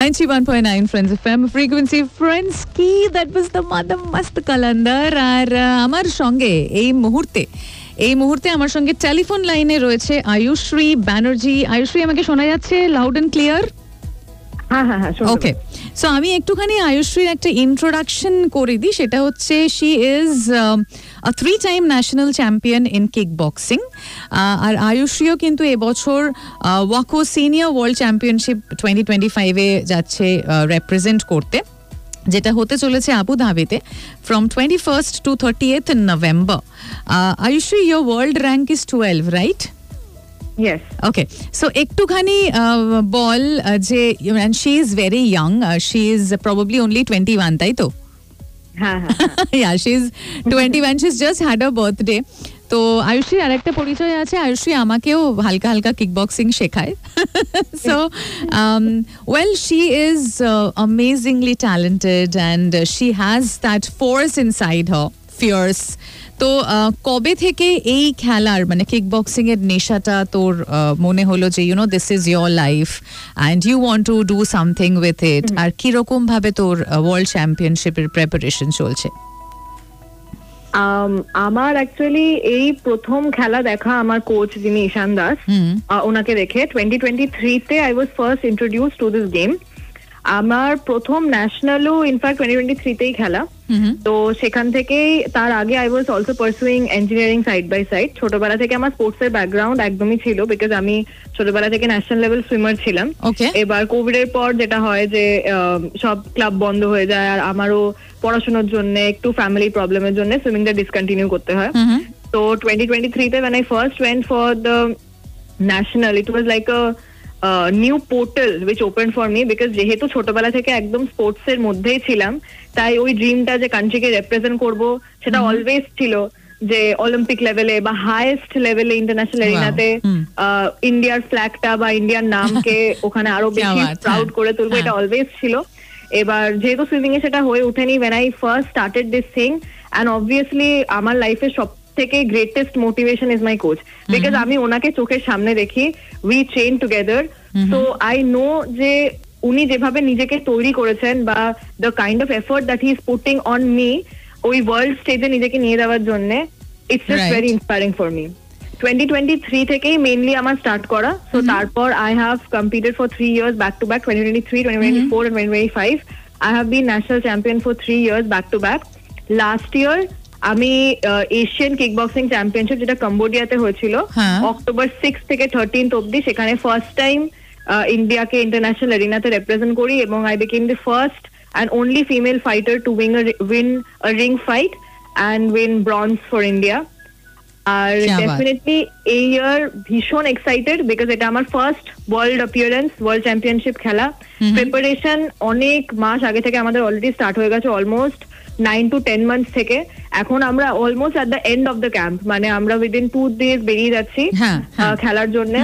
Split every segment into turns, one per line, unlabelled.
91.9 Friends FM frequency friends কি that was the mother mast Qalandar আর আমার সঙ্গে এই মুহূর্তে আমার সঙ্গে টেলিফোন লাইনে রয়েছে আয়ুশ্রী ব্যানার্জি। আয়ুশ্রী, আমাকে শোনা যাচ্ছে লাউড এন্ড ক্লিয়ার?
হ্যাঁ,
ওকে, সো আমি একটুখানি আয়ুশ্রীর একটা ইন্ট্রোডাকশন করে দিই। সেটা হচ্ছে she is a 3-time national champion in kick boxing. আর আয়ুশ্রীও কিন্তু এবছর ওয়াকো সিনিয়র ওয়ার্ল্ড চ্যাম্পিয়নশিপ 2025-এ যাচ্ছে রেপ্রেজেন্ট করতে, যেটা হতে চলেছে আবু ধাবিতে from 21st to 30th in November. Ayushri, your world rank is 12, right?
Yes.
Okay, so ektukhani ball je, and she is very young, she is probably only 21, তাই তো?
হ্যাঁ।
Yeah, she is 21, she's just had her birthday. তো আয়ুশ্রী আরেকটা পরিচয় আছে, আয়ুশ্রী আমাকেও হালকা হালকা কিক বক্সিং শেখায়। So well, she is amazingly talented and she has that force inside her, fierce. তো কবে থেকে এই খেলার মানে কিক বক্সিং এর নেশাটা তোর মনে হলো যে you know this is your life and you want to do something with it? আর কিরকম ভাবে তোর ওয়ার্ল্ড চ্যাম্পিয়নশিপের প্রিপারেশন চলছে?
আমার অ্যাকচুয়ালি এই প্রথম খেলা দেখা আমার কোচ যিনি ঈশান দাস, ওনাকে দেখে 2023-তে I was first introduce to this game. আমার প্রথম ন্যাশনালও ইনফ্যাক্ট 2023-তেই খেলা। তো সেখান থেকেই, তার আগে I was also pursuing engineering side by side. ছোটবেলা থেকে আমার স্পোর্টস এর ব্যাকগ্রাউন্ড একদমই ছিল, বিকজ আমি ছোটবেলা থেকে ন্যাশনাল লেভেল সুইমার ছিলাম। এবার কোভিড এর পর যেটা হয় যে সব ক্লাব বন্ধ হয়ে যায়, আর আমারও পড়াশোনার জন্য একটু ফ্যামিলি প্রবলেমের জন্য সুইমিংটা ডিসকন্টিনিউ করতে হয়। তো 2023-তে when I first went for the national, it was like a new portal which opened for me, because যেহেতু ছোটবেলা থেকে একদম স্পোর্টস এর মধ্যেই ছিলাম, তাই ওই ড্রিমটা যে কান্ট্রিকে রিপ্রেজেন্ট করব সেটা অলওয়েজ ছিল, যে অলিম্পিক লেভেলে বা হাইয়েস্ট লেভেলে ইন্টারন্যাশনাল এরিনাতে ইন্ডিয়ার ফ্ল্যাগটা বা ইন্ডিয়ার নামকে ওখানে আরো বেশি প্রাউড করে তুলবো, এটা অলওয়েজ ছিল। এবার যেহেতু সুইমিং এ সেটা হয়ে ওঠেনি when I first started this thing, and obviously আমার লাইফের সব থেকে greatest motivation is my coach, because আমি ওনাকে চোখের সামনে দেখি, we train together. So I know যে উনি যেভাবে নিজেকে তৈরি করেছেন বা the kind of effort that he is putting on me ওই ওয়ার্ল্ড স্টেজে নিজেকে নিয়ে যাওয়ার জন্য, it's just very inspiring for me. 2023 থেকেই মেইনলি আমার স্টার্ট করা। সো তারপর I have competed for 3 years back to back, 2023, 2024 and 2025. I have been national champion for 3 years back to back. Last year আমি এশিয়ান কিক বক্সিং চ্যাম্পিয়নশিপ, যেটা কম্বোডিয়াতে হয়েছিল October 6 থেকে 13 অব্দি, সেখানে ফার্স্ট টাইম ইন্ডিয়াকে ইন্টারন্যাশনাল এরিনাতে রিপ্রেজেন্ট করি, এবং I became the first and only female fighter to win a ring fight and win bronze for India. আর ডেফিনেটলি এই ইয়ার ভীষণ এক্সাইটেড, বিকজ এটা আমার first world appearance, world championship খেলা। Preparation অনেক মাস আগে থেকে আমাদের অলরেডি স্টার্ট হয়ে গেছে, অলমোস্ট 9 to 10 months থেকে। এখন আমরা almost at the end of the camp, মানে আমরা উইদিন 2 days বেরিয়ে যাচ্ছি খেলার জন্য।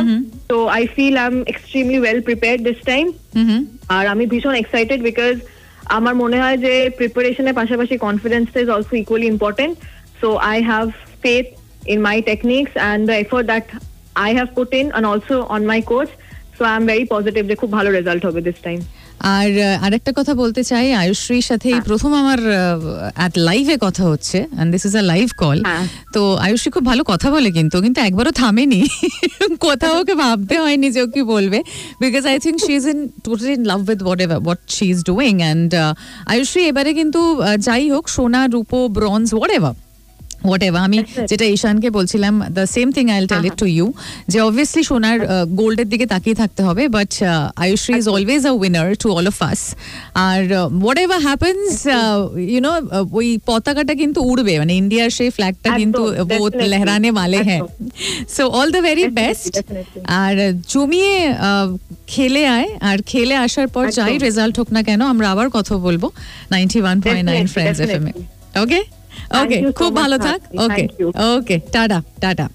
তো I feel I am extremely well prepared this time. আর আমি ভীষণ এক্সাইটেড, বিকজ আমার মনে হয় যে প্রিপারেশনের পাশাপাশি confidence is also equally important. So I have faith in my techniques and the effort that I have put in, and also on my coach. So I am very positive যে খুব ভালো result হবে this time.
আর আরেকটা কথা বলতে চাই, আয়ুশ্রীর সাথে এই প্রথম আমার at লাইভে কথা হচ্ছে, and this is a live call. তো আয়ুশ্রী খুব ভালো কথা বলে, কিন্তু একবারও থামেনি, কোথাও ওকে ভাবতে হয়নি যে ও কি বলবে, because I think she is totally in love with what she is doing. and Ayushree এবারে কিন্তু যাই হোক, সোনা, রূপো, ব্রোঞ্জ, whatever, আমি যেটা ঈশানকে বলছিলাম, the same thing I will tell it to you, যে অবভিয়াসলি সোনার গোল্ডের দিকে তাকিয়ে থাকতে হবে, but Ayushri is always a winner to all of us. আর whatever happens, you know, ওই পতাকাটা কিন্তু উড়বে, মানে ইন্ডিয়ার সেই ফ্ল্যাগটা কিন্তু বহুত লেহরানে वाले हैं। So all the very best, আর জমিয়ে খেলে আয়, আর খেলে আসার পর যাই রেজাল্ট হোক না কেন, আমরা আবার কথা বলবো 91.9 ফ্রেন্ডস এফএম এ। ওকে, খুব ভালো থাক। ওকে, টাটা।